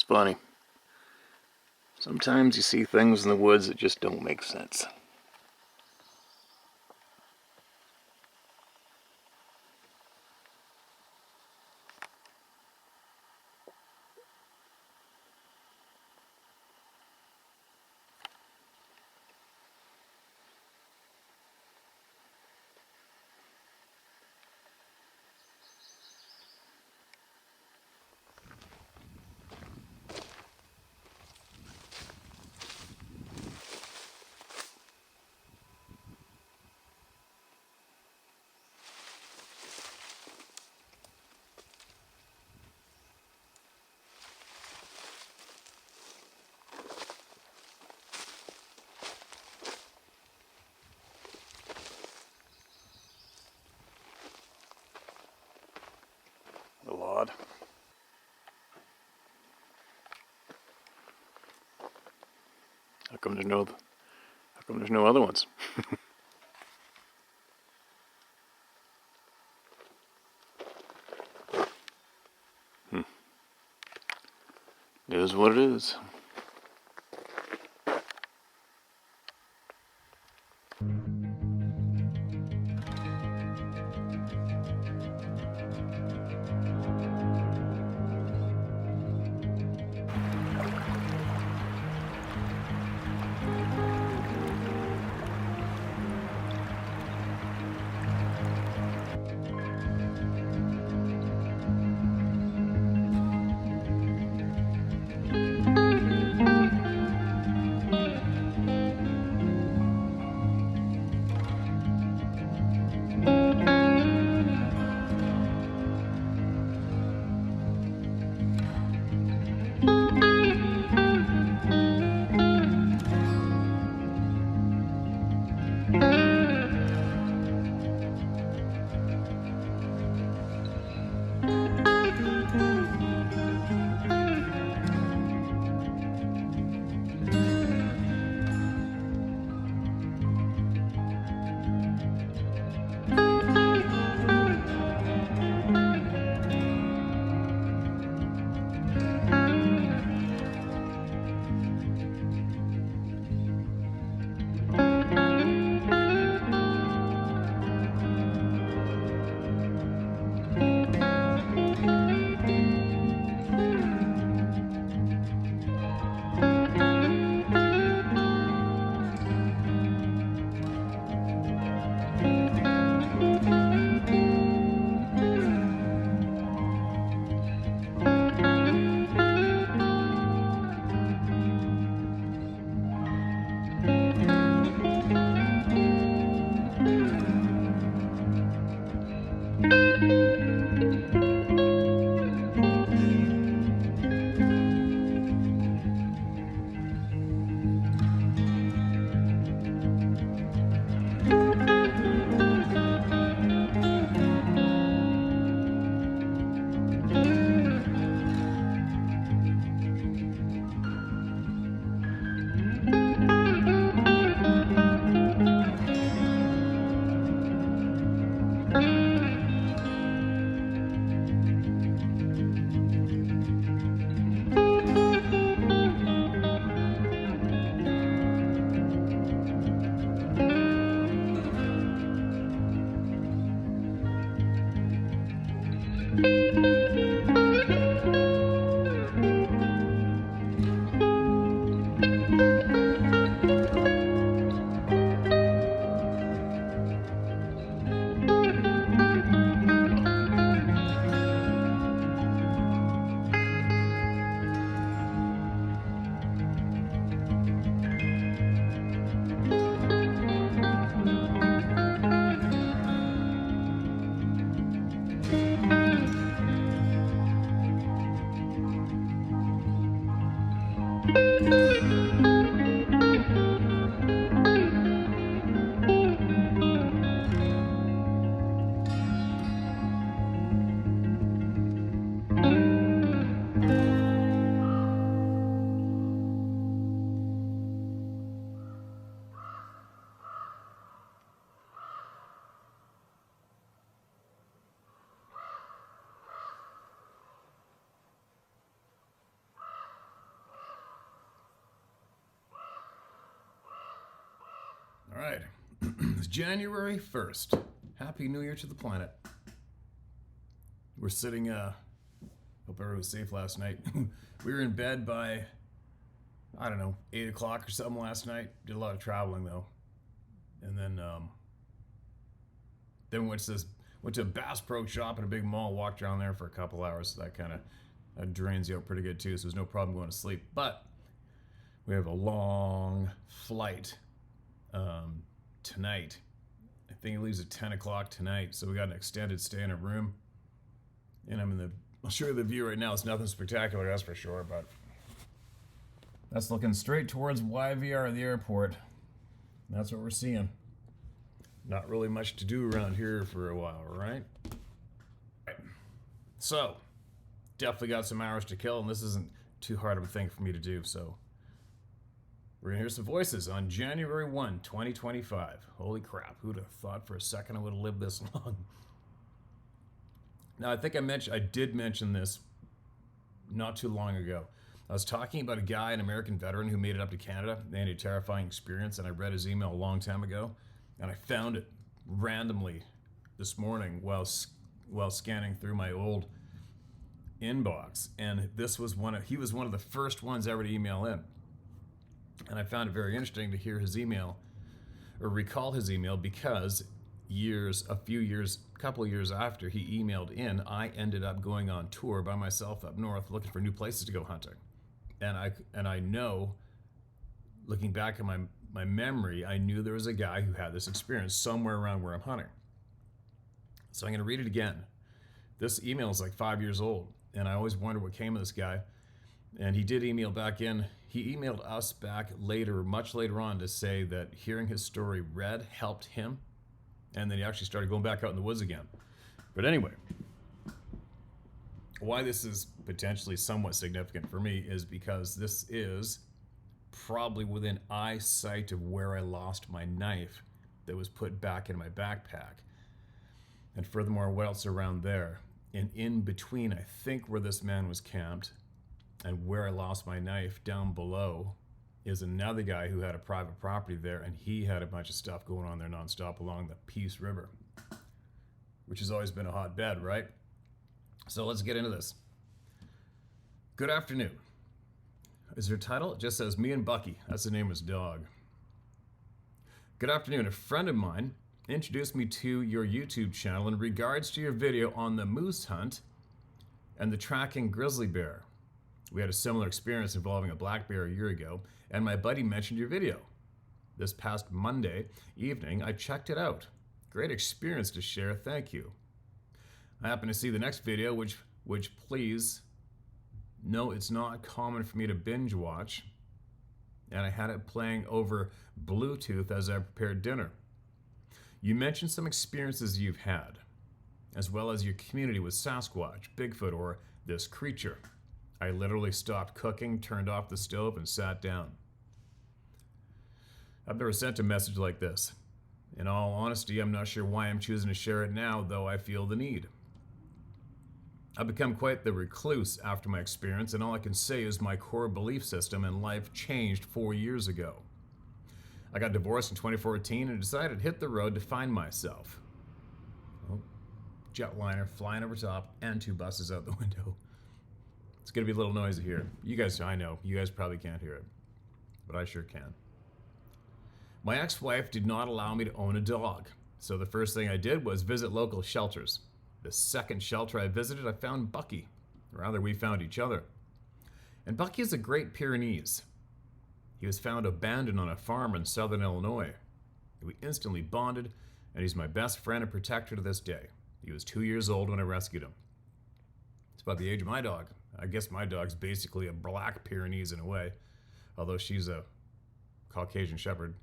It's funny. Sometimes you see things in the woods that just don't make sense. A little odd. How come there's no other ones? It is what it is. is January 1st. Happy New Year to the planet. We're sitting, hope everyone was safe last night. We were in bed by, I don't know, 8 o'clock or something last night. Did a lot of traveling though. And then went to a Bass Pro Shop at a big mall, walked around there for a couple hours. So that kind of drains you out pretty good too. So there's no problem going to sleep. But we have a long flight tonight. I think it leaves at 10 o'clock tonight. So we got an extended stay in a room. And I'll show you the view right now. It's nothing spectacular, that's for sure, but that's looking straight towards YVR, the airport. That's what we're seeing. Not really much to do around here for a while, right? So, definitely got some hours to kill, and this isn't too hard of a thing for me to do, so we're gonna hear some voices on January 1, 2025. Holy crap, who'd have thought for a second I would have lived this long? Now, I think I did mention this not too long ago. I was talking about a guy, an American veteran who made it up to Canada. They had a terrifying experience, and I read his email a long time ago, and I found it randomly this morning while scanning through my old inbox. And he was one of the first ones ever to email in. And I found it very interesting to hear his email, or recall his email, because a couple of years after he emailed in, I ended up going on tour by myself up north looking for new places to go hunting. And I know, looking back at my memory, I knew there was a guy who had this experience somewhere around where I'm hunting. So I'm going to read it again. This email is like 5 years old, and I always wonder what came of this guy. And he did email back in. He emailed us back later, much later on, to say that hearing his story read helped him. And then he actually started going back out in the woods again. But anyway, why this is potentially somewhat significant for me is because this is probably within eyesight of where I lost my knife that was put back in my backpack. And furthermore, what else around there? And in between, I think, where this man was camped and where I lost my knife down below is another guy who had a private property there, and he had a bunch of stuff going on there nonstop along the Peace River, which has always been a hotbed, right? So let's get into this. Good afternoon. Is your title? It just says me and Bucky. That's the name of his dog. Good afternoon. A friend of mine introduced me to your YouTube channel in regards to your video on the moose hunt and the tracking grizzly bear. We had a similar experience involving a black bear a year ago, and my buddy mentioned your video. This past Monday evening, I checked it out. Great experience to share, thank you. I happened to see the next video, which please, no, it's not common for me to binge watch, and I had it playing over Bluetooth as I prepared dinner. You mentioned some experiences you've had, as well as your community with Sasquatch, Bigfoot, or this creature. I literally stopped cooking, turned off the stove, and sat down. I've never sent a message like this. In all honesty, I'm not sure why I'm choosing to share it now, though I feel the need. I've become quite the recluse after my experience, and all I can say is my core belief system and life changed 4 years ago. I got divorced in 2014 and decided to hit the road to find myself. Oh, jetliner flying over top and 2 buses out the window. It's going to be a little noisy here. I know, you guys probably can't hear it, but I sure can. My ex-wife did not allow me to own a dog, so the first thing I did was visit local shelters. The second shelter I visited, I found Bucky. Rather, we found each other. And Bucky is a Great Pyrenees. He was found abandoned on a farm in southern Illinois. We instantly bonded, and he's my best friend and protector to this day. He was 2 years old when I rescued him. It's about the age of my dog. I guess my dog's basically a black Pyrenees in a way, although she's a Caucasian Shepherd.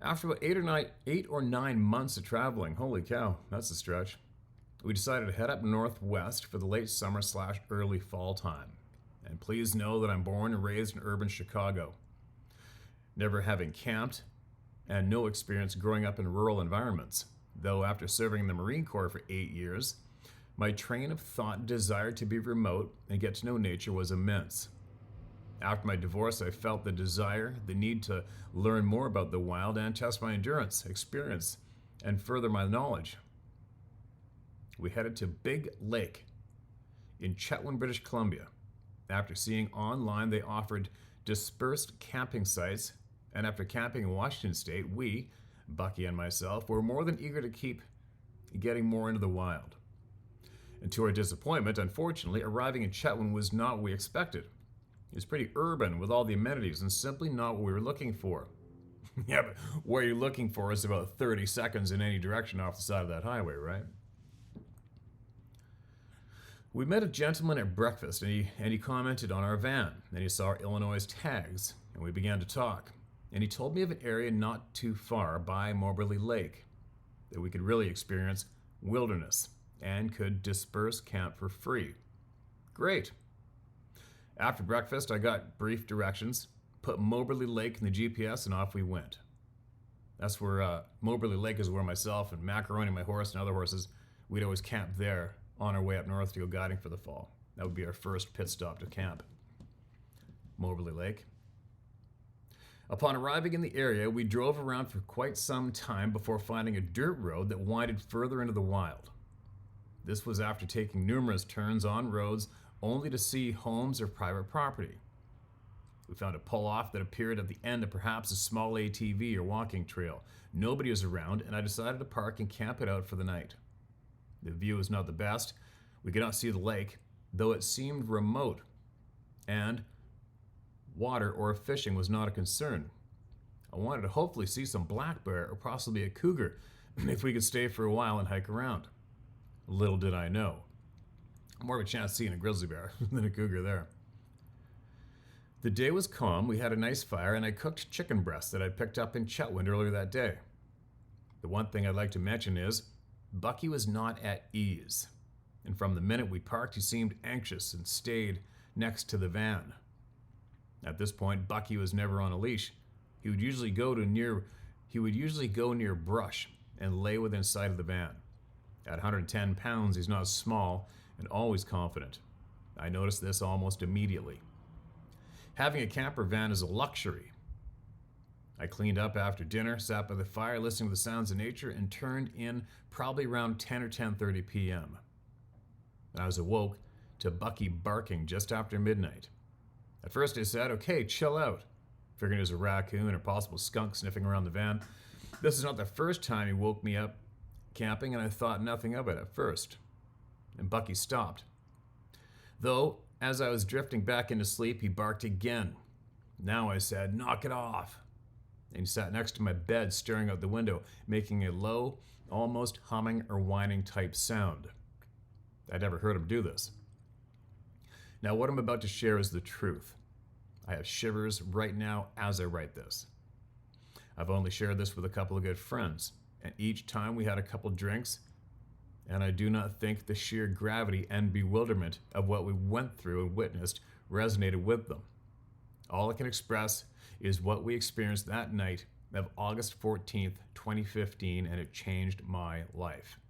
After about 8 or 9 months of traveling, holy cow, that's a stretch, we decided to head up northwest for the late summer / early fall time. And please know that I'm born and raised in urban Chicago, never having camped and no experience growing up in rural environments, though after serving in the Marine Corps for 8 years, my train of thought and desire to be remote and get to know nature was immense. After my divorce, I felt the desire, the need to learn more about the wild and test my endurance, experience, and further my knowledge. We headed to Big Lake in Chetwynd, British Columbia. After seeing online they offered dispersed camping sites, and after camping in Washington State, we, Bucky and myself, were more than eager to keep getting more into the wild. And to our disappointment, unfortunately, arriving in Chetwynd was not what we expected. It was pretty urban with all the amenities and simply not what we were looking for. Yeah, but what you're looking for is about 30 seconds in any direction off the side of that highway, right? We met a gentleman at breakfast, and he commented on our van. Then he saw our Illinois tags, and we began to talk. And he told me of an area not too far by Moberly Lake that we could really experience wilderness and could disperse camp for free. Great. After breakfast, I got brief directions, put Moberly Lake in the GPS, and off we went. That's where Moberly Lake is where myself and Macaroni, my horse, and other horses, we'd always camp there on our way up north to go guiding for the fall. That would be our first pit stop to camp. Moberly Lake. Upon arriving in the area, we drove around for quite some time before finding a dirt road that winded further into the wild. This was after taking numerous turns on roads only to see homes or private property. We found a pull-off that appeared at the end of perhaps a small ATV or walking trail. Nobody was around, and I decided to park and camp it out for the night. The view was not the best. We could not see the lake, though it seemed remote, and water or fishing was not a concern. I wanted to hopefully see some black bear or possibly a cougar if we could stay for a while and hike around. Little did I know. More of a chance of seeing a grizzly bear than a cougar there. The day was calm, we had a nice fire, and I cooked chicken breast that I picked up in Chetwynd earlier that day. The one thing I'd like to mention is Bucky was not at ease, and from the minute we parked he seemed anxious and stayed next to the van. At this point, Bucky was never on a leash. He would usually go near brush and lay within sight of the van. At 110 pounds, he's not small and always confident. I noticed this almost immediately. Having a camper van is a luxury. I cleaned up after dinner, sat by the fire listening to the sounds of nature, and turned in probably around 10 or 10:30 p.m. I was awoke to Bucky barking just after midnight. At first I said, okay, chill out, figuring it was a raccoon or possible skunk sniffing around the van. This is not the first time he woke me up camping, and I thought nothing of it at first. And Bucky stopped. Though, as I was drifting back into sleep, he barked again. Now I said, knock it off. And he sat next to my bed, staring out the window, making a low, almost humming or whining type sound. I'd never heard him do this. Now, what I'm about to share is the truth. I have shivers right now as I write this. I've only shared this with a couple of good friends, and each time we had a couple drinks, and I do not think the sheer gravity and bewilderment of what we went through and witnessed resonated with them. All I can express is what we experienced that night of August 14th, 2015, and it changed my life.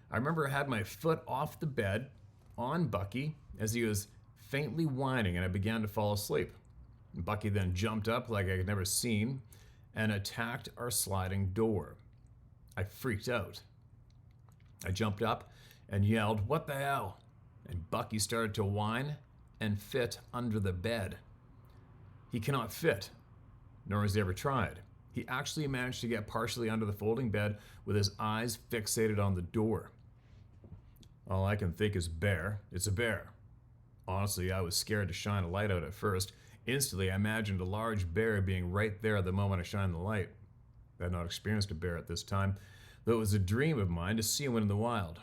I remember I had my foot off the bed on Bucky as he was faintly whining, and I began to fall asleep. Bucky then jumped up like I had never seen and attacked our sliding door. I freaked out. I jumped up and yelled, "What the hell?" And Bucky started to whine and fit under the bed. He cannot fit, nor has he ever tried. He actually managed to get partially under the folding bed with his eyes fixated on the door. All I can think is bear. It's a bear. Honestly, I was scared to shine a light out at first. Instantly, I imagined a large bear being right there the moment I shined the light. I had not experienced a bear at this time, though it was a dream of mine to see one in the wild.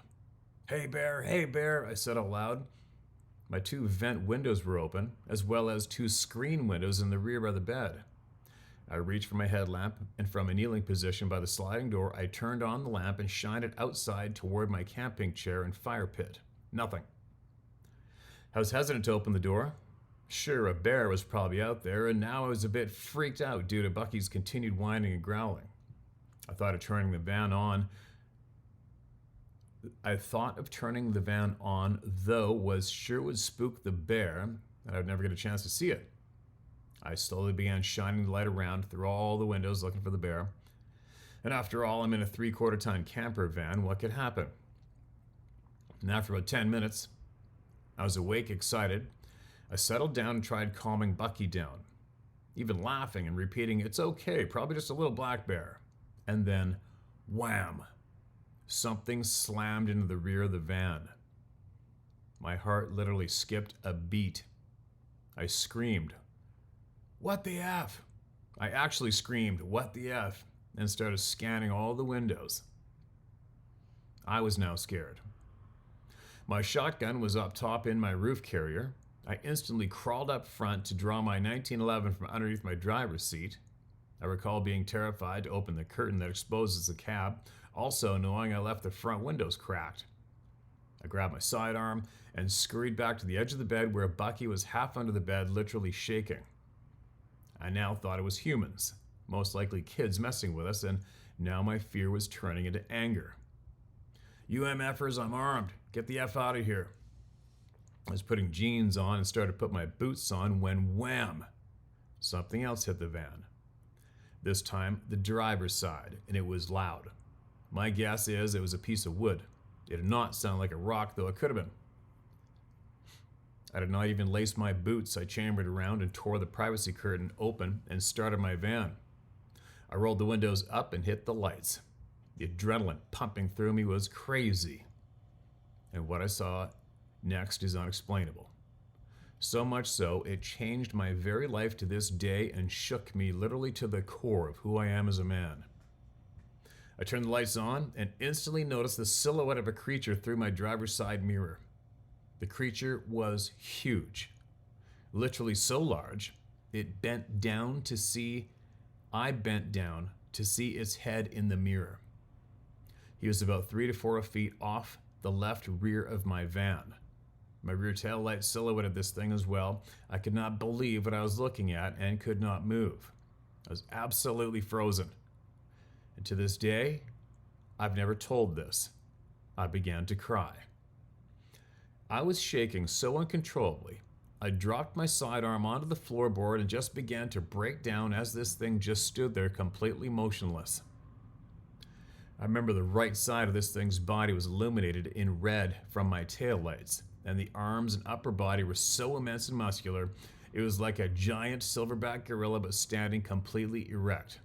Hey bear, I said out loud. My two vent windows were open, as well as two screen windows in the rear of the bed. I reached for my headlamp, and from a kneeling position by the sliding door, I turned on the lamp and shined it outside toward my camping chair and fire pit. Nothing. I was hesitant to open the door. Sure, a bear was probably out there, and now I was a bit freaked out due to Bucky's continued whining and growling. I thought of turning the van on, though was sure would spook the bear, and I would never get a chance to see it. I slowly began shining the light around through all the windows looking for the bear. And after all, I'm in a 3/4-ton camper van. What could happen? And after about 10 minutes, I was awake, excited. I settled down and tried calming Bucky down, even laughing and repeating, "It's okay, probably just a little black bear." And then, wham! Something slammed into the rear of the van. My heart literally skipped a beat. I screamed, "What the F?" I actually screamed, "What the F?" and started scanning all the windows. I was now scared. My shotgun was up top in my roof carrier. I instantly crawled up front to draw my 1911 from underneath my driver's seat. I recall being terrified to open the curtain that exposes the cab, also knowing I left the front windows cracked. I grabbed my sidearm and scurried back to the edge of the bed where Bucky was half under the bed, literally shaking. I now thought it was humans, most likely kids messing with us, and now my fear was turning into anger. "You MFers, I'm armed. Get the F out of here." I was putting jeans on and started to put my boots on when wham! Something else hit the van. This time, the driver's side, and it was loud. My guess is it was a piece of wood. It did not sound like a rock, though it could have been. I did not even lace my boots. I chambered around and tore the privacy curtain open and started my van. I rolled the windows up and hit the lights. The adrenaline pumping through me was crazy. And what I saw next is unexplainable. So much so, it changed my very life to this day and shook me literally to the core of who I am as a man. I turned the lights on and instantly noticed the silhouette of a creature through my driver's side mirror. The creature was huge, literally so large, it bent down to see, I bent down to see its head in the mirror. He was about 3 to 4 feet off the left rear of my van. My rear tail light silhouetted this thing as well. I could not believe what I was looking at and could not move. I was absolutely frozen. And to this day, I've never told this. I began to cry. I was shaking so uncontrollably, I dropped my sidearm onto the floorboard and just began to break down as this thing just stood there completely motionless. I remember the right side of this thing's body was illuminated in red from my taillights, and the arms and upper body were so immense and muscular, it was like a giant silverback gorilla but standing completely erect.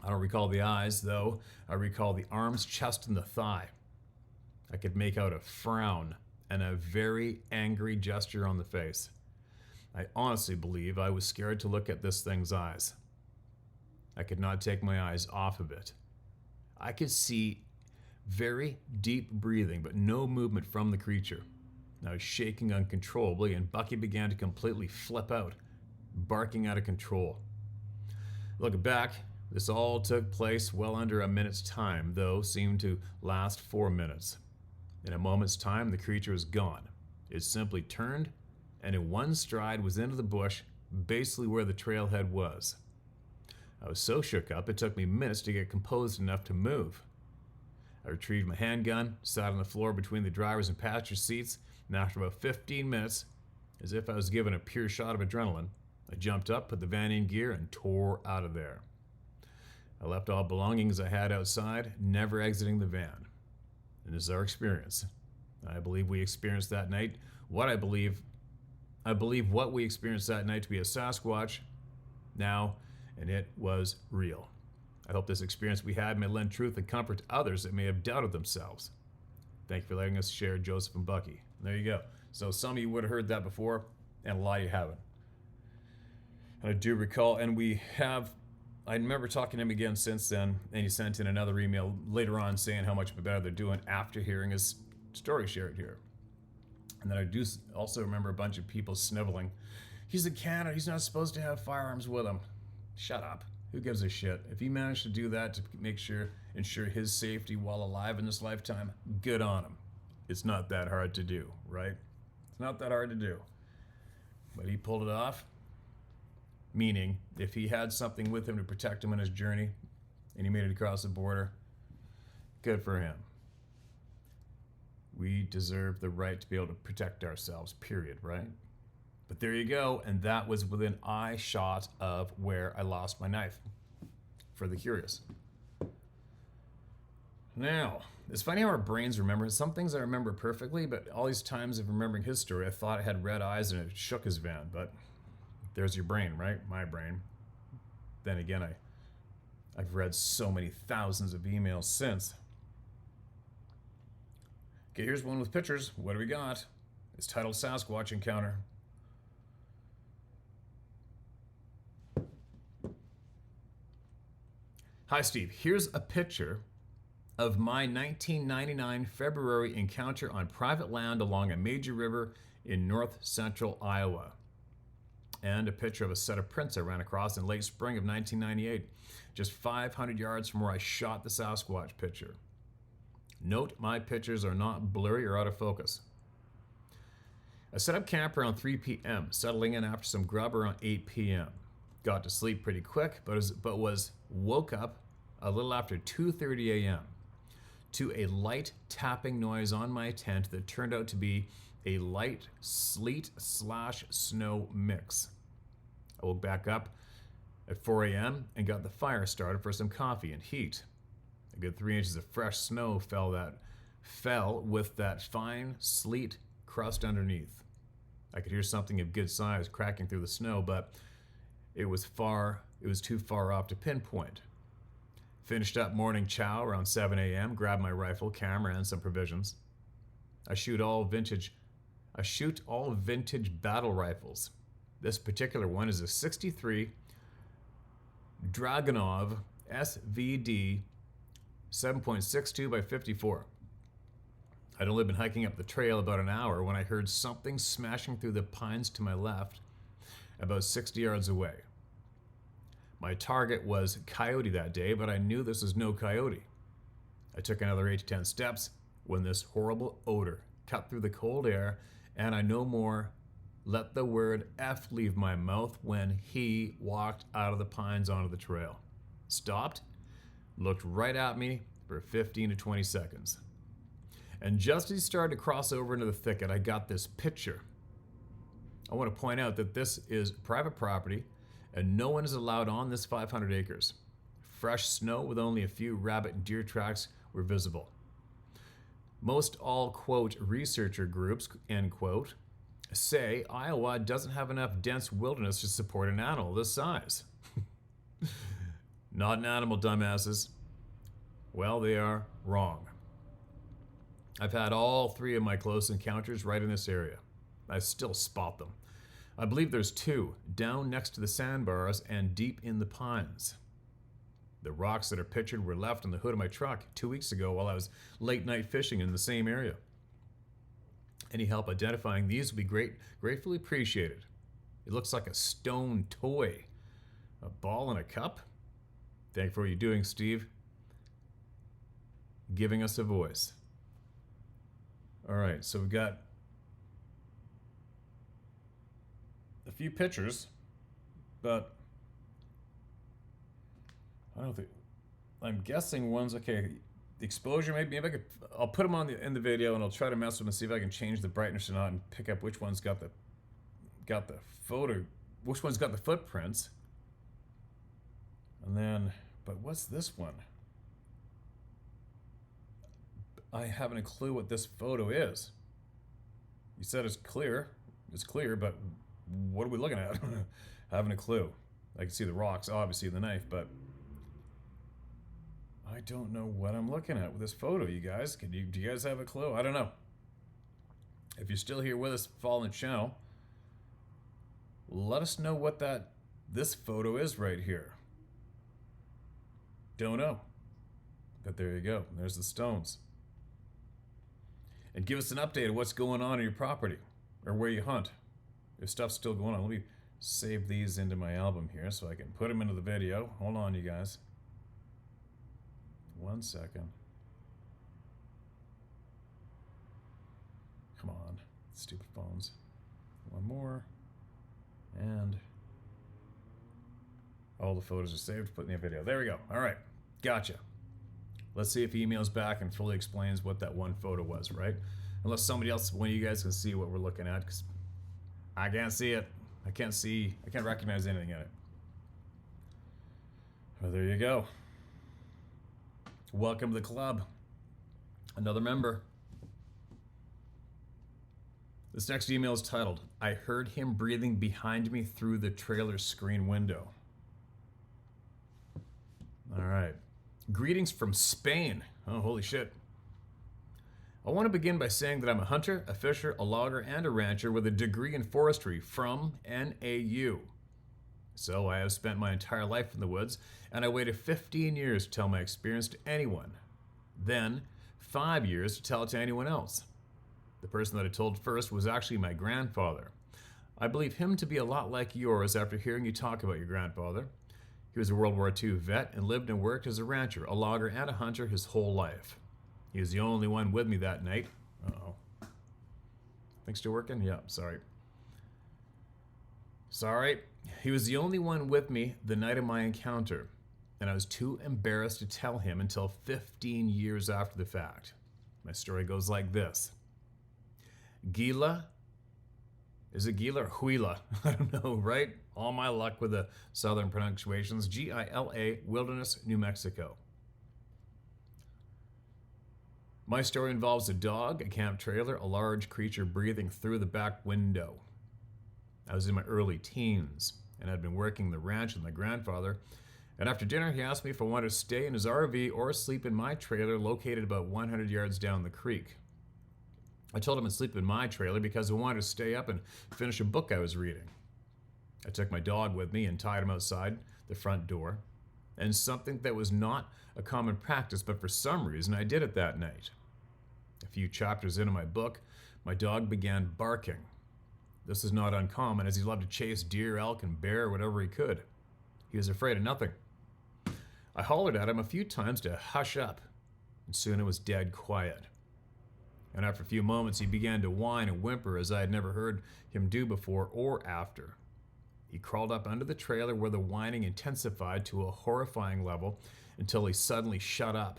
I don't recall the eyes, though. I recall the arms, chest, and the thigh. I could make out a frown and a very angry gesture on the face. I honestly believe I was scared to look at this thing's eyes. I could not take my eyes off of it. I could see very deep breathing, but no movement from the creature. I was shaking uncontrollably, and Bucky began to completely flip out, barking out of control. Looking back, this all took place well under a minute's time, though seemed to last 4 minutes. In a moment's time, the creature was gone. It simply turned, and in one stride was into the bush, basically where the trailhead was. I was so shook up, it took me minutes to get composed enough to move. I retrieved my handgun, sat on the floor between the driver's and passenger seats, and after about 15 minutes, as if I was given a pure shot of adrenaline, I jumped up, put the van in gear, and tore out of there. I left all belongings I had outside, never exiting the van. And this is our experience. I believe we experienced that night I believe what we experienced that night to be a Sasquatch now, and it was real. I hope this experience we had may lend truth and comfort to others that may have doubted themselves. Thank you for letting us share Joseph and Bucky. And there you go. So some of you would have heard that before, and a lot of you haven't. And I do recall, and I remember talking to him again since then, and he sent in another email later on saying how much better they're doing after hearing his story shared here. And then I do also remember a bunch of people sniveling. He's in Canada, he's not supposed to have firearms with him. Shut up. Who gives a shit? If he managed to do that to ensure his safety while alive in this lifetime, good on him. It's not that hard to do, right? It's not that hard to do. But he pulled it off. Meaning, if he had something with him to protect him on his journey, and he made it across the border, good for him. We deserve the right to be able to protect ourselves, period, right? But there you go, and that was within eye shot of where I lost my knife, for the curious. Now, it's funny how our brains remember. Some things I remember perfectly, but all these times of remembering his story, I thought I had red eyes and it shook his van. But there's your brain, right? My brain. Then again, I've read so many thousands of emails since. Okay, here's one with pictures. What do we got? It's titled Sasquatch Encounter. Hi, Steve. Here's a picture of my 1999 February encounter on private land along a major river in north central Iowa. And a picture of a set of prints I ran across in late spring of 1998, just 500 yards from where I shot the Sasquatch picture. Note, my pictures are not blurry or out of focus. I set up camp around 3 p.m., settling in after some grub around 8 p.m. Got to sleep pretty quick, but was woke up a little after 2:30 a.m. to a light tapping noise on my tent that turned out to be a light sleet/snow mix. I woke back up at 4 a.m. and got the fire started for some coffee and heat. A good 3 inches of fresh snow fell with that fine sleet crust underneath. I could hear something of good size cracking through the snow, but it was too far off to pinpoint. Finished up morning chow around 7 a.m., grabbed my rifle, camera, and some provisions. I shoot all vintage battle rifles. This particular one is a 63 Dragunov SVD 7.62 by 54. I'd only been hiking up the trail about an hour when I heard something smashing through the pines to my left, about 60 yards away. My target was coyote that day, but I knew this was no coyote. I took another 8 to 10 steps when this horrible odor cut through the cold air, and I no more let the word F leave my mouth when he walked out of the pines onto the trail. Stopped, looked right at me for 15 to 20 seconds. And just as he started to cross over into the thicket, I got this picture. I want to point out that this is private property and no one is allowed on this 500 acres. Fresh snow with only a few rabbit and deer tracks were visible. Most all, quote, researcher groups, end quote, say Iowa doesn't have enough dense wilderness to support an animal this size. Not an animal, dumbasses. Well, they are wrong. I've had all 3 of my close encounters right in this area. I still spot them. I believe there's 2, down next to the sandbars and deep in the pines. The rocks that are pictured were left on the hood of my truck 2 weeks ago while I was late night fishing in the same area. Any help identifying these would be gratefully appreciated. It looks like a stone toy. A ball and a cup? Thank you for what you're doing, Steve. Giving us a voice. All right, so we've got a few pictures, but I don't think, I'm guessing one's okay. The exposure, maybe I could, I'll put them on in the video and I'll try to mess with them and see if I can change the brightness or not and pick up which one's got the photo, which one's got the footprints. And then, but what's this one? I haven't a clue what this photo is. You said it's clear, but what are we looking at? I haven't a clue. I can see the rocks, obviously the knife, but I don't know what I'm looking at with this photo, you guys. Do you guys have a clue? I don't know. If you're still here with us, following the channel, let us know what this photo is right here. Don't know. But there you go. There's the stones. And give us an update of what's going on in your property or where you hunt. If stuff's still going on, let me save these into my album here so I can put them into the video. Hold on, you guys. 1 second. Come on, stupid phones. One more. And all the photos are saved, put in the video. There we go. All right, gotcha. Let's see if he emails back and fully explains what that one photo was, right? Unless somebody else, one of you guys can see what we're looking at, because I can't see it. I can't recognize anything in it. Well, there you go. Welcome to the club. Another member. This next email is titled, I heard him breathing behind me through the trailer screen window. All right. Greetings from Spain. Oh, holy shit. I want to begin by saying that I'm a hunter, a fisher, a logger, and a rancher with a degree in forestry from NAU. So I have spent my entire life in the woods, and I waited 15 years to tell my experience to anyone. Then, 5 years to tell it to anyone else. The person that I told first was actually my grandfather. I believe him to be a lot like yours after hearing you talk about your grandfather. He was a World War II vet and lived and worked as a rancher, a logger, and a hunter his whole life. He was the only one with me that night. Uh-oh. Things still working? Yeah, sorry. Sorry. He was the only one with me the night of my encounter, and I was too embarrassed to tell him until 15 years after the fact. My story goes like this. Gila? Is it Gila or Huila? I don't know, right? All my luck with the southern pronunciations. Gila, Wilderness, New Mexico. My story involves a dog, a camp trailer, a large creature breathing through the back window. I was in my early teens and had been working the ranch with my grandfather, and after dinner he asked me if I wanted to stay in his RV or sleep in my trailer located about 100 yards down the creek. I told him I'd sleep in my trailer because I wanted to stay up and finish a book I was reading. I took my dog with me and tied him outside the front door, and something that was not a common practice, but for some reason I did it that night. A few chapters into my book, my dog began barking. This is not uncommon, as he loved to chase deer, elk, and bear, whatever he could. He was afraid of nothing. I hollered at him a few times to hush up, and soon it was dead quiet. And after a few moments, he began to whine and whimper as I had never heard him do before or after. He crawled up under the trailer where the whining intensified to a horrifying level until he suddenly shut up.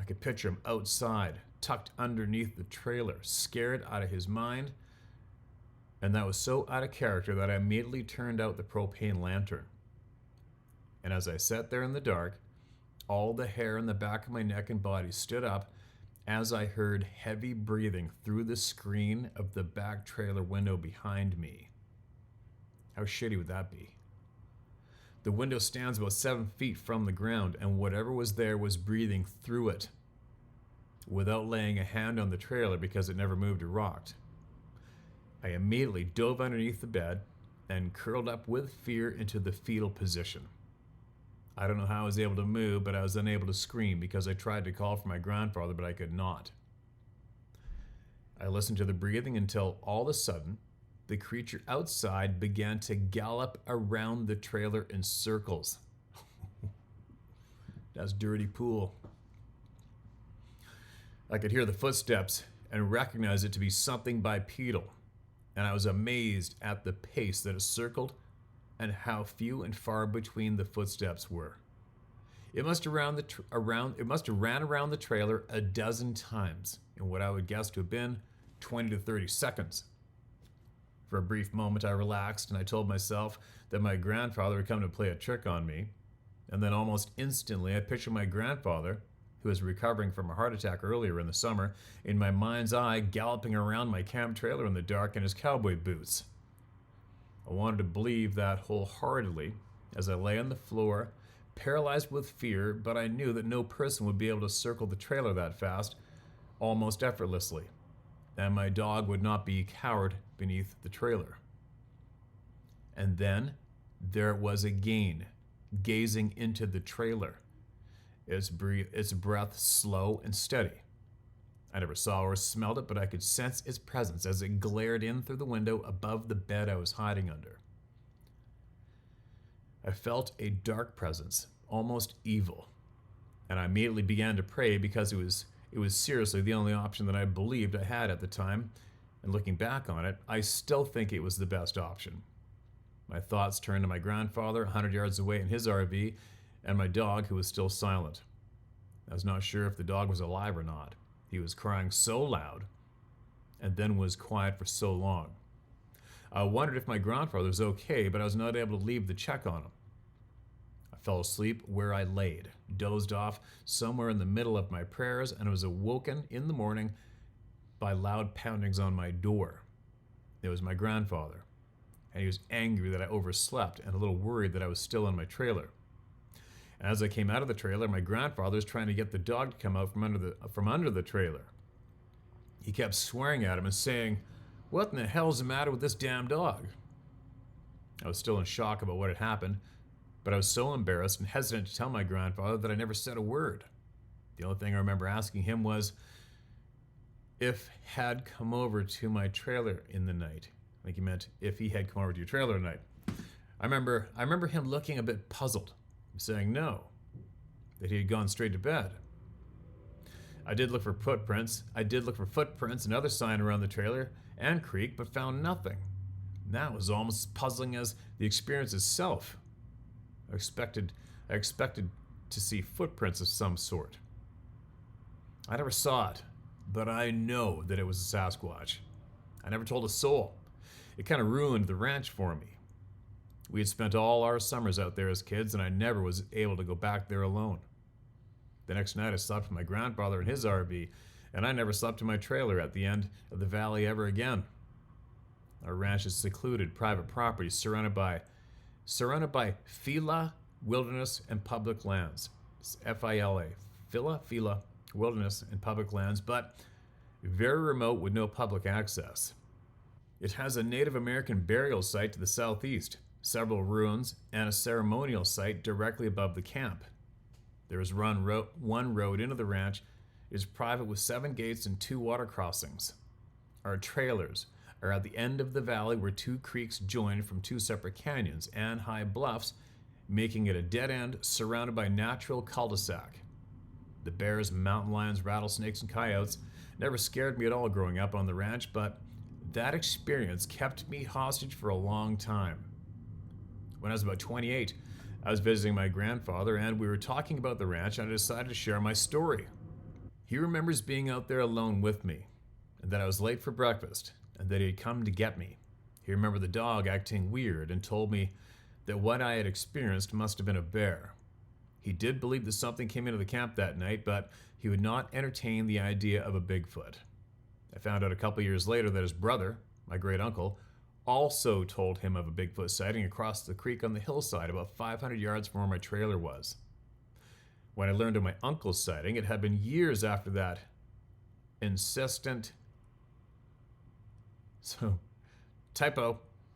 I could picture him outside, tucked underneath the trailer, scared out of his mind, and that was so out of character that I immediately turned out the propane lantern. And as I sat there in the dark, all the hair on the back of my neck and body stood up as I heard heavy breathing through the screen of the back trailer window behind me. How shitty would that be? The window stands about 7 feet from the ground, and whatever was there was breathing through it without laying a hand on the trailer because it never moved or rocked. I immediately dove underneath the bed and curled up with fear into the fetal position. I don't know how I was able to move, but I was unable to scream because I tried to call for my grandfather, but I could not. I listened to the breathing until all of a sudden, the creature outside began to gallop around the trailer in circles. That's dirty pool. I could hear the footsteps and recognize it to be something bipedal, and I was amazed at the pace that it circled and how few and far between the footsteps were. It must have ran around the trailer a dozen times in what I would guess to have been 20 to 30 seconds. For a brief moment I relaxed and I told myself that my grandfather had come to play a trick on me, and then almost instantly I pictured my grandfather, who was recovering from a heart attack earlier in the summer, in my mind's eye galloping around my camp trailer in the dark in his cowboy boots. I wanted to believe that wholeheartedly as I lay on the floor, paralyzed with fear, but I knew that no person would be able to circle the trailer that fast, almost effortlessly, and my dog would not be cowered beneath the trailer. And then there it was again, gazing into the trailer, its breath slow and steady. I never saw or smelled it, but I could sense its presence as it glared in through the window above the bed I was hiding under. I felt a dark presence, almost evil, and I immediately began to pray because it was seriously the only option that I believed I had at the time, and looking back on it, I still think it was the best option. My thoughts turned to my grandfather 100 yards away in his RV, and my dog, who was still silent. I was not sure if the dog was alive or not. He was crying so loud, and then was quiet for so long. I wondered if my grandfather was okay, but I was not able to leave to check on him. I fell asleep where I laid, dozed off somewhere in the middle of my prayers, and was awoken in the morning by loud poundings on my door. It was my grandfather, and he was angry that I overslept and a little worried that I was still in my trailer. And as I came out of the trailer, my grandfather was trying to get the dog to come out from under the trailer. He kept swearing at him and saying, "What in the hell's the matter with this damn dog?" I was still in shock about what had happened, but I was so embarrassed and hesitant to tell my grandfather that I never said a word. The only thing I remember asking him was if had come over to my trailer in the night. Like he meant if he had come over to your trailer tonight. I remember him looking a bit puzzled, saying no, that he had gone straight to bed. I did look for footprints and other sign around the trailer and creek, but found nothing. And that was almost as puzzling as the experience itself. I expected to see footprints of some sort. I never saw it, but I know that it was a Sasquatch. I never told a soul. It kind of ruined the ranch for me. We had spent all our summers out there as kids, and I never was able to go back there alone. The next night I slept with my grandfather in his RV, and I never slept in my trailer at the end of the valley ever again. Our ranch is secluded, private property surrounded by Fila, wilderness, and public lands. It's Fila, Fila, wilderness, and public lands, but very remote with no public access. It has a Native American burial site to the southeast, several ruins, and a ceremonial site directly above the camp. There is one road into the ranch. It is private with 7 gates and 2 water crossings. Our trailers are at the end of the valley where 2 creeks join from 2 separate canyons and high bluffs, making it a dead end surrounded by natural cul-de-sac. The bears, mountain lions, rattlesnakes, and coyotes never scared me at all growing up on the ranch, but that experience kept me hostage for a long time. When I was about 28, I was visiting my grandfather, and we were talking about the ranch, and I decided to share my story. He remembers being out there alone with me, and that I was late for breakfast, and that he had come to get me. He remembered the dog acting weird and told me that what I had experienced must have been a bear. He did believe that something came into the camp that night, but he would not entertain the idea of a Bigfoot. I found out a couple years later that his brother, my great uncle, also told him of a Bigfoot sighting across the creek on the hillside about 500 yards from where my trailer was. When I learned of my uncle's sighting, it had been years after that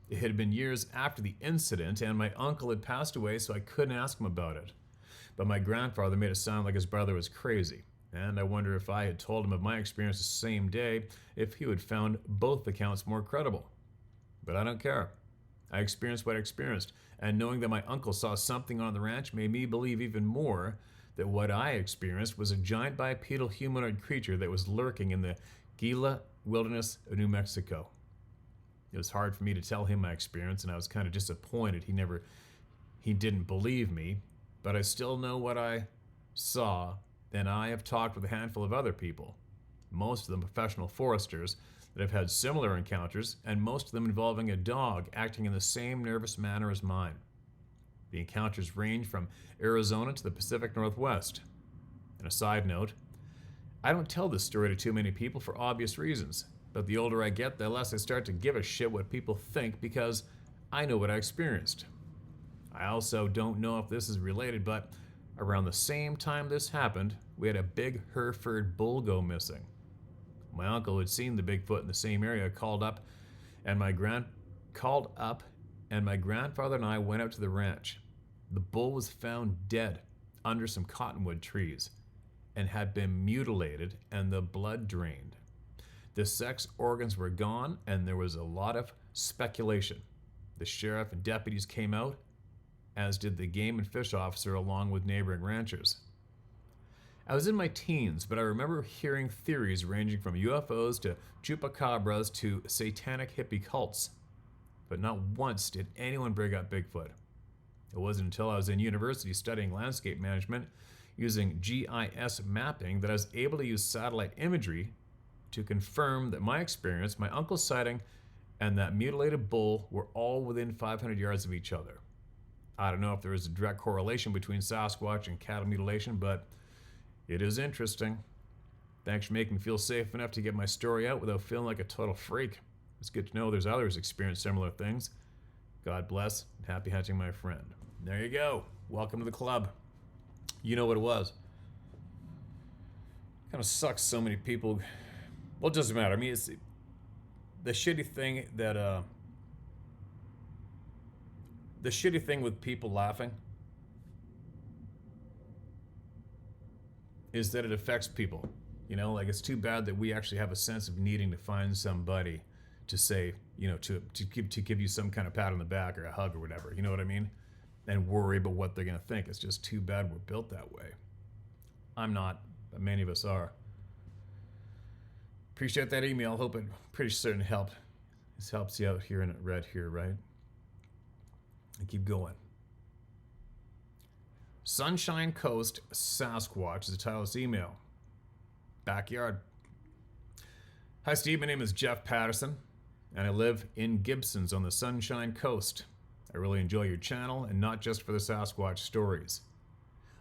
It had been years after the incident, and my uncle had passed away, so I couldn't ask him about it. But my grandfather made it sound like his brother was crazy, and I wonder if I had told him of my experience the same day, if he would found both accounts more credible. But I don't care. I experienced what I experienced, and knowing that my uncle saw something on the ranch made me believe even more that what I experienced was a giant bipedal humanoid creature that was lurking in the Gila wilderness of New Mexico. It was hard for me to tell him my experience, and I was kind of disappointed he didn't believe me, but I still know what I saw, and I have talked with a handful of other people, most of them professional foresters, that have had similar encounters, and most of them involving a dog acting in the same nervous manner as mine. The encounters range from Arizona to the Pacific Northwest. And a side note, I don't tell this story to too many people for obvious reasons, but the older I get, the less I start to give a shit what people think because I know what I experienced. I also don't know if this is related, but around the same time this happened, we had a big Hereford bull go missing. My uncle who had seen the Bigfoot in the same area called up, and my grandfather and I went out to the ranch. The bull was found dead under some cottonwood trees and had been mutilated and the blood drained. The sex organs were gone, and there was a lot of speculation. The sheriff and deputies came out, as did the game and fish officer along with neighboring ranchers. I was in my teens, but I remember hearing theories ranging from UFOs to chupacabras to satanic hippie cults. But not once did anyone bring up Bigfoot. It wasn't until I was in university studying landscape management using GIS mapping that I was able to use satellite imagery to confirm that my experience, my uncle's sighting, and that mutilated bull were all within 500 yards of each other. I don't know if there is a direct correlation between Sasquatch and cattle mutilation, but it is interesting. Thanks for making me feel safe enough to get my story out without feeling like a total freak. It's good to know there's others experience similar things. God bless, and happy hunting, my friend. There you go. Welcome to the club. You know what it was. Kind of sucks so many people. Well, it doesn't matter. I mean, it's the shitty thing that the shitty thing with people laughing is that it affects people. You know, like, it's too bad that we actually have a sense of needing to find somebody to say, you know, to give you some kind of pat on the back or a hug or whatever. You know what I mean? And worry about what they're going to think. It's just too bad we're built that way. I'm not, but many of us are. Appreciate that email. Hope it pretty certain helped. This helps you out here in it red here, right? And keep going. Sunshine Coast Sasquatch is the title of this email. Backyard. Hi Steve, my name is Jeff Patterson, and I live in Gibsons on the Sunshine Coast. I really enjoy your channel, and not just for the Sasquatch stories.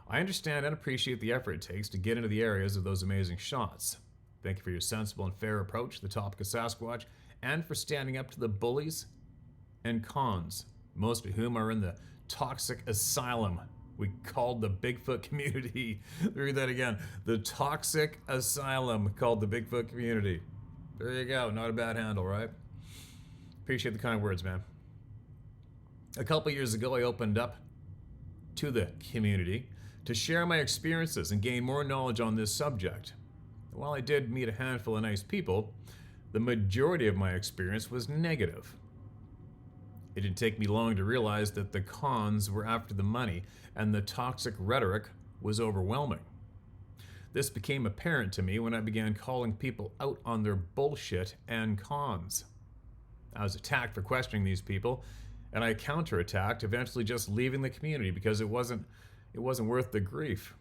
I understand and appreciate the effort it takes to get into the areas of those amazing shots. Thank you for your sensible and fair approach to the topic of Sasquatch, and for standing up to the bullies and cons, most of whom are in the toxic asylum we called the Bigfoot community. Read that again. The toxic asylum called the Bigfoot community. There you go. Not a bad handle, right? Appreciate the kind words, man. A couple years ago, I opened up to the community to share my experiences and gain more knowledge on this subject. While I did meet a handful of nice people, the majority of my experience was negative. It didn't take me long to realize that the cons were after the money and the toxic rhetoric was overwhelming. This became apparent to me when I began calling people out on their bullshit and cons. I was attacked for questioning these people, and I counterattacked, eventually just leaving the community because it wasn't worth the grief.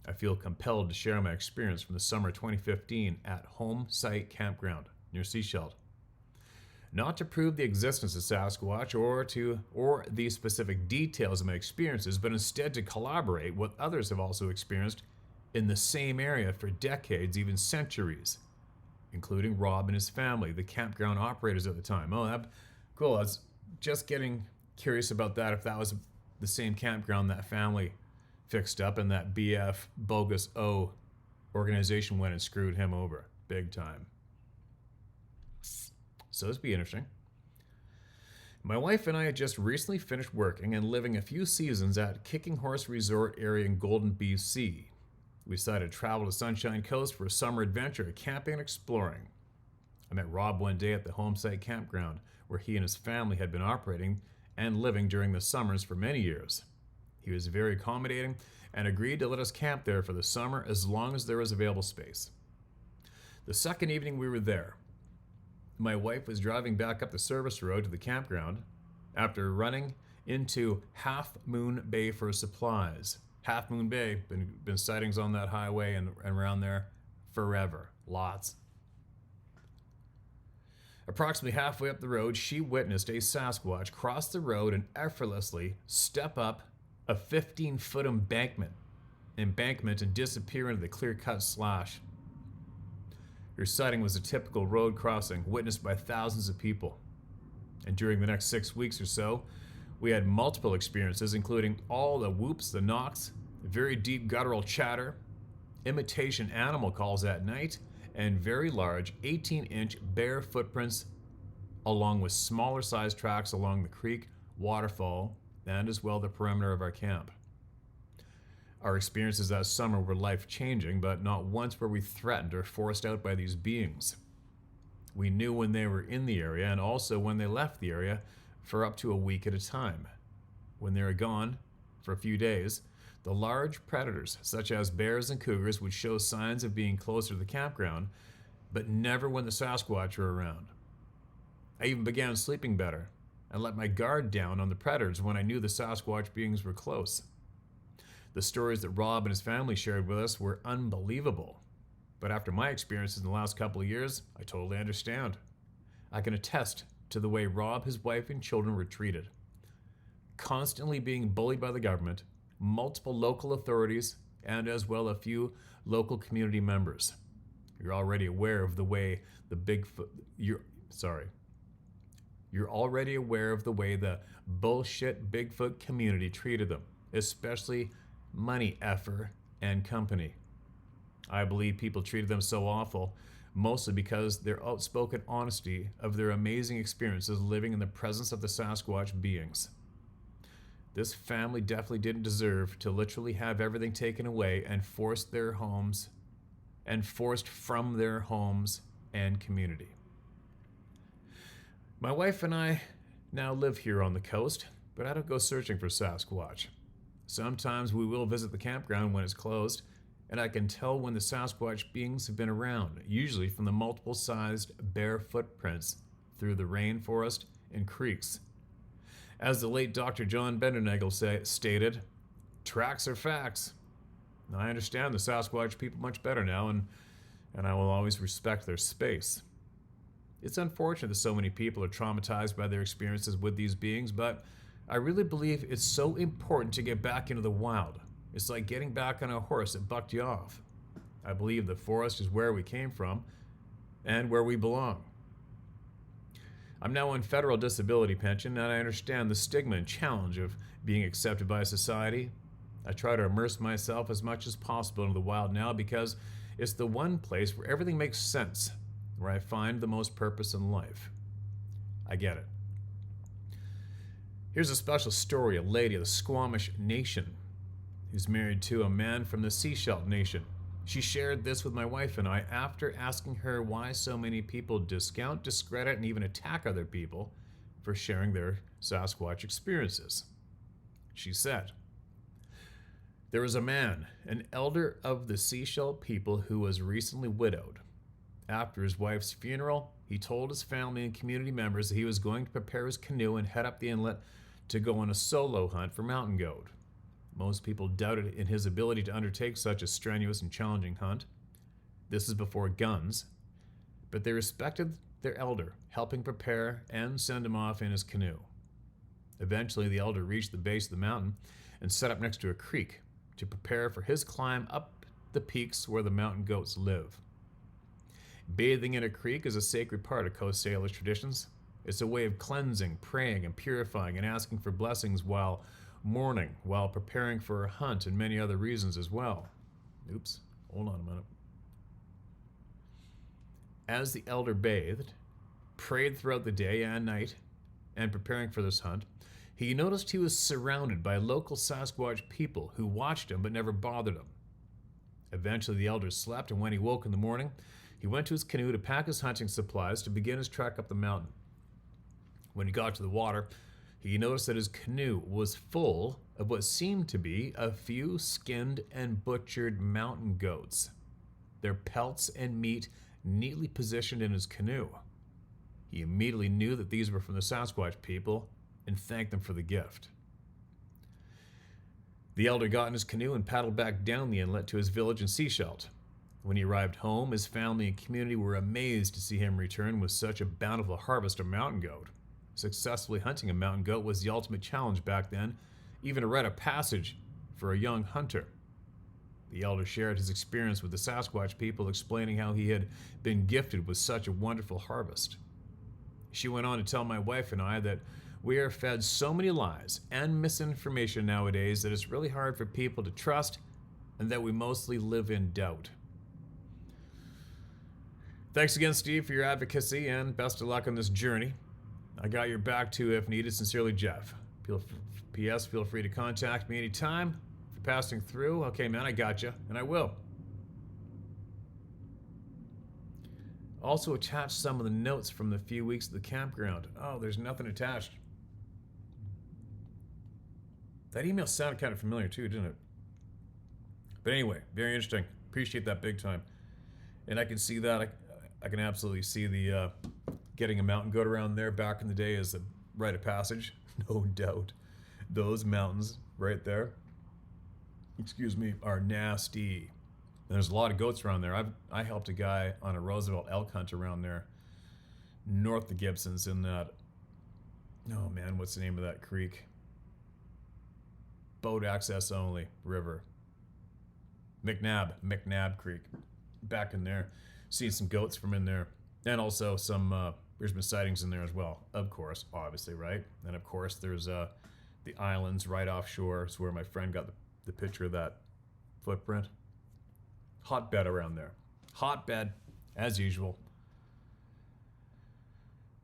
I feel compelled to share my experience from the summer 2015 at Home Site Campground near Seashell. Not to prove the existence of Sasquatch or the specific details of my experiences, but instead to collaborate with others have also experienced in the same area for decades, even centuries, including Rob and his family, the campground operators at the time. Oh, that, cool. I was just getting curious about that, if that was the same campground that family fixed up and that BF bogus O organization went and screwed him over big time. So this would be interesting. My wife and I had just recently finished working and living a few seasons at Kicking Horse Resort area in Golden, BC. We decided to travel to Sunshine Coast for a summer adventure, camping and exploring. I met Rob one day at the home site campground where he and his family had been operating and living during the summers for many years. He was very accommodating and agreed to let us camp there for the summer as long as there was available space. The second evening we were there, my wife was driving back up the service road to the campground after running into Half Moon Bay for supplies. Half Moon Bay, been sightings on that highway and around there forever. Lots. Approximately halfway up the road, she witnessed a Sasquatch cross the road and effortlessly step up a 15-foot embankment and disappear into the clear-cut slash. Her sighting was a typical road crossing witnessed by thousands of people. And during the next 6 weeks or so, we had multiple experiences, including all the whoops, the knocks, very deep guttural chatter, imitation animal calls at night, and very large 18-inch bare footprints, along with smaller sized tracks along the creek, waterfall, and as well the perimeter of our camp. Our experiences that summer were life-changing, but not once were we threatened or forced out by these beings. We knew when they were in the area and also when they left the area for up to a week at a time. When they were gone for a few days, the large predators, such as bears and cougars, would show signs of being closer to the campground, but never when the Sasquatch were around. I even began sleeping better and let my guard down on the predators when I knew the Sasquatch beings were close. The stories that Rob and his family shared with us were unbelievable. But after my experiences in the last couple of years, I totally understand. I can attest to the way Rob, his wife, and children were treated. Constantly being bullied by the government, multiple local authorities, and as well a few local community members. You're already aware of the way the You're already aware of the way the bullshit Bigfoot community treated them, especially Money Effer and company. I believe people treated them so awful, mostly because their outspoken honesty of their amazing experiences living in the presence of the Sasquatch beings. This family definitely didn't deserve to literally have everything taken away and forced from their homes and community. My wife and I now live here on the coast, but I don't go searching for Sasquatch. Sometimes we will visit the campground when it's closed, and I can tell when the Sasquatch beings have been around, usually from the multiple sized bare footprints through the rainforest and creeks. As the late Dr. John Bendernagel stated, tracks are facts. I understand the Sasquatch people much better now, and I will always respect their space. It's unfortunate that so many people are traumatized by their experiences with these beings, but I really believe it's so important to get back into the wild. It's like getting back on a horse that bucked you off. I believe the forest is where we came from and where we belong. I'm now on federal disability pension, and I understand the stigma and challenge of being accepted by society. I try to immerse myself as much as possible into the wild now because it's the one place where everything makes sense, where I find the most purpose in life. I get it. Here's a special story. A lady of the Squamish Nation who's married to a man from the Sechelt Nation. She shared this with my wife and I after asking her why so many people discount, discredit, and even attack other people for sharing their Sasquatch experiences. She said, "There was a man, an elder of the Sechelt people, who was recently widowed. After his wife's funeral, he told his family and community members that he was going to prepare his canoe and head up the inlet to go on a solo hunt for mountain goat. Most people doubted in his ability to undertake such a strenuous and challenging hunt. This is before guns, but they respected their elder, helping prepare and send him off in his canoe. Eventually, the elder reached the base of the mountain and set up next to a creek to prepare for his climb up the peaks where the mountain goats live. Bathing in a creek is a sacred part of Coast Salish traditions. It's a way of cleansing, praying, and purifying, and asking for blessings while mourning, while preparing for a hunt, and many other reasons as well." Oops, hold on a minute. As the elder bathed, prayed throughout the day and night, and preparing for this hunt, he noticed he was surrounded by local Sasquatch people who watched him but never bothered him. Eventually, the elder slept, and when he woke in the morning, he went to his canoe to pack his hunting supplies to begin his trek up the mountain. When he got to the water, he noticed that his canoe was full of what seemed to be a few skinned and butchered mountain goats, their pelts and meat neatly positioned in his canoe. He immediately knew that these were from the Sasquatch people and thanked them for the gift. The elder got in his canoe and paddled back down the inlet to his village in Sechelt. When he arrived home, his family and community were amazed to see him return with such a bountiful harvest of mountain goat. Successfully hunting a mountain goat was the ultimate challenge back then, even a rite of passage for a young hunter. The elder shared his experience with the Sasquatch people, explaining how he had been gifted with such a wonderful harvest. She went on to tell my wife and I that we are fed so many lies and misinformation nowadays that it's really hard for people to trust, and that we mostly live in doubt. Thanks again, Steve, for your advocacy, and best of luck on this journey. I got your back too if needed. Sincerely, Jeff. P.S. Feel free to contact me anytime. If you're passing through, okay, man, I got you, and I will. Also attached some of the notes from the few weeks at the campground. Oh, there's nothing attached. That email sounded kind of familiar too, didn't it? But anyway, very interesting. Appreciate that big time. And I can see that. I can absolutely see the getting a mountain goat around there back in the day as a rite of passage. No doubt. Those mountains right there, excuse me, are nasty. And there's a lot of goats around there. I helped a guy on a Roosevelt elk hunt around there north of Gibson's in that, oh man, what's the name of that creek? Boat access only river. McNab Creek. Back in there. Seen some goats from in there. And also some, there's been sightings in there as well. Of course, obviously, right? And of course, there's the islands right offshore. It's where my friend got the picture of that footprint. Hotbed around there. Hotbed, as usual.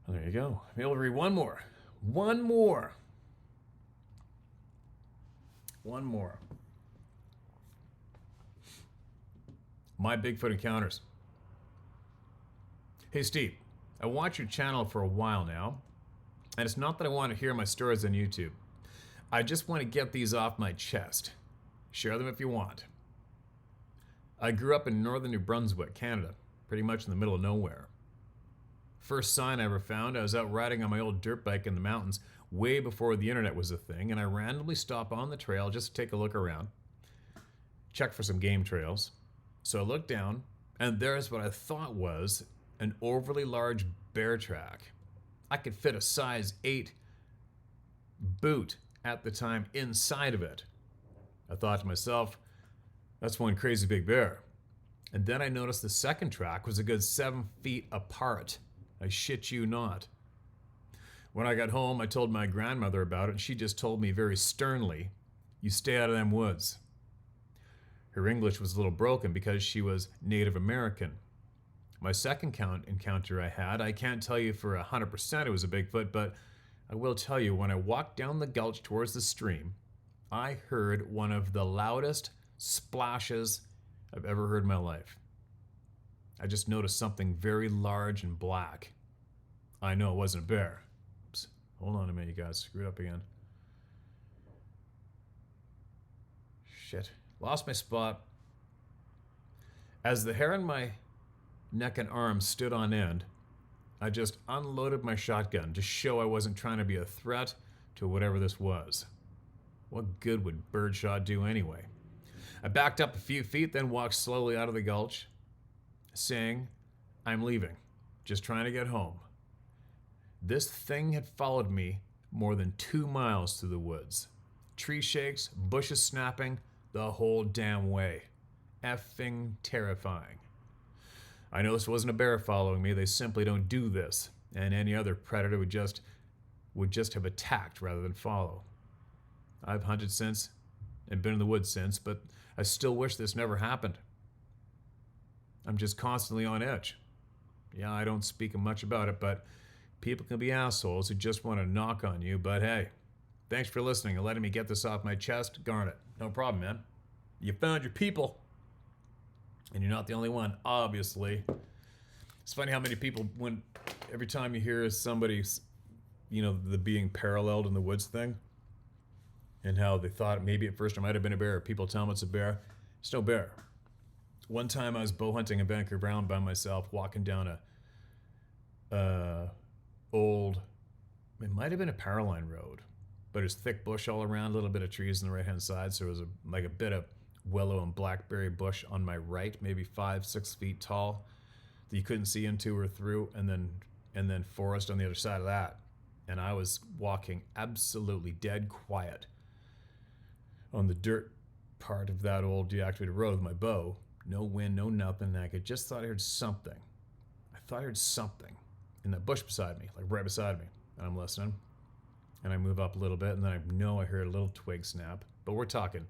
Well, there you go. I'll be able to read one more. One more. My Bigfoot encounters. Hey Steve, I watch your channel for a while now, and it's not that I want to hear my stories on YouTube. I just want to get these off my chest. Share them if you want. I grew up in northern New Brunswick, Canada, pretty much in the middle of nowhere. First sign I ever found, I was out riding on my old dirt bike in the mountains way before the internet was a thing, and I randomly stopped on the trail just to take a look around, check for some game trails. So I looked down, and there's what I thought was an overly large bear track. I could fit a size 8 boot at the time inside of it. I thought to myself, that's one crazy big bear. And then I noticed the second track was a good 7 feet apart. I shit you not. When I got home, I told my grandmother about it, and she just told me very sternly, you stay out of them woods. Her English was a little broken because she was Native American. My second encounter I had, I can't tell you for 100% it was a Bigfoot, but I will tell you when I walked down the gulch towards the stream, I heard one of the loudest splashes I've ever heard in my life. I just noticed something very large and black. I know it wasn't a bear. Oops. Hold on a minute, you guys. Screwed up again. Shit. Lost my spot. As the hair on my neck and arms stood on end, I just unloaded my shotgun to show I wasn't trying to be a threat to whatever this was. What good would birdshot do anyway? I backed up a few feet, then walked slowly out of the gulch, saying, I'm leaving, just trying to get home. This thing had followed me more than 2 miles through the woods. Tree shakes, bushes snapping, the whole damn way. Effing terrifying. I know this wasn't a bear following me. They simply don't do this. And any other predator would just have attacked rather than follow. I've hunted since and been in the woods since, but I still wish this never happened. I'm just constantly on edge. Yeah, I don't speak much about it, but people can be assholes who just want to knock on you. But hey, thanks for listening and letting me get this off my chest. Garnet, no problem, man. You found your people. And you're not the only one, obviously. It's funny how many people, every time you hear somebody's, the being paralleled in the woods thing, and how they thought maybe at first it might have been a bear. People tell them it's a bear. It's no bear. One time I was bow hunting in Vancouver Brown by myself, walking down it might have been a power line road, but there's thick bush all around, a little bit of trees on the right hand side, so it was a bit of willow and blackberry bush on my right, maybe 5-6 feet tall, that you couldn't see into or through, and then forest on the other side of that. And I was walking absolutely dead quiet on the dirt part of that old deactivated road with my bow. No wind, no nothing. I just thought I heard something. I thought I heard something in that bush beside me, like right beside me. And I'm listening. And I move up a little bit, and then I know I heard a little twig snap. But we're talking,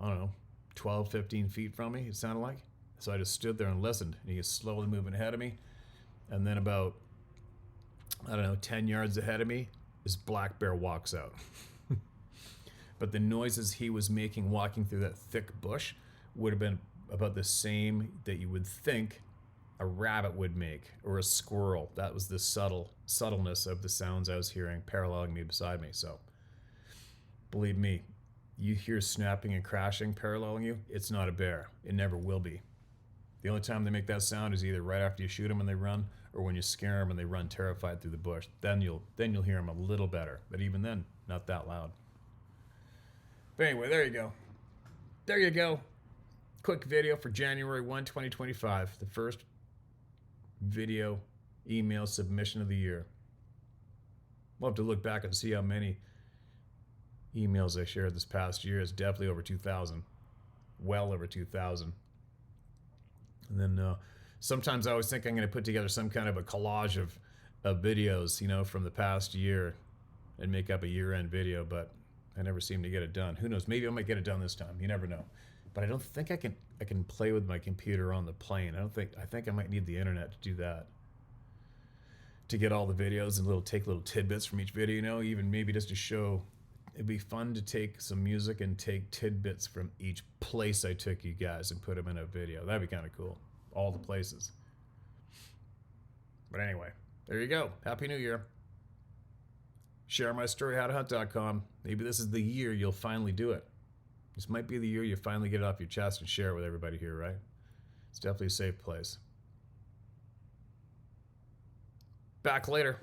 I don't know, 12, 15 feet from me, it sounded like. So I just stood there and listened. And he was slowly moving ahead of me. And then about, 10 yards ahead of me, this black bear walks out. But the noises he was making walking through that thick bush would have been about the same that you would think a rabbit would make, or a squirrel. That was the subtleness of the sounds I was hearing paralleling me beside me. So believe me, you hear snapping and crashing paralleling you, it's not a bear. It never will be. The only time they make that sound is either right after you shoot them and they run, or when you scare them and they run terrified through the bush. Then you'll hear them a little better, but even then, not that loud. But anyway, there you go. There you go. Quick video for January 1, 2025. The first video email submission of the year. We'll have to look back and see how many emails I shared this past year. It's definitely over 2,000. Well over 2,000. And then sometimes I always think I'm going to put together some kind of a collage of videos, you know, from the past year and make up a year-end video, but I never seem to get it done. Who knows? Maybe I might get it done this time. You never know. But I don't think I can play with my computer on the plane. I think I might need the internet to do that. To get all the videos and take little tidbits from each video, you know, even maybe just to show. It'd be fun to take some music and take tidbits from each place I took you guys and put them in a video. That'd be kind of cool. All the places. But anyway, there you go. Happy New Year. ShareMyStoryHowToHunt.com. Maybe this is the year you'll finally do it. This might be the year you finally get it off your chest and share it with everybody here, right? It's definitely a safe place. Back later.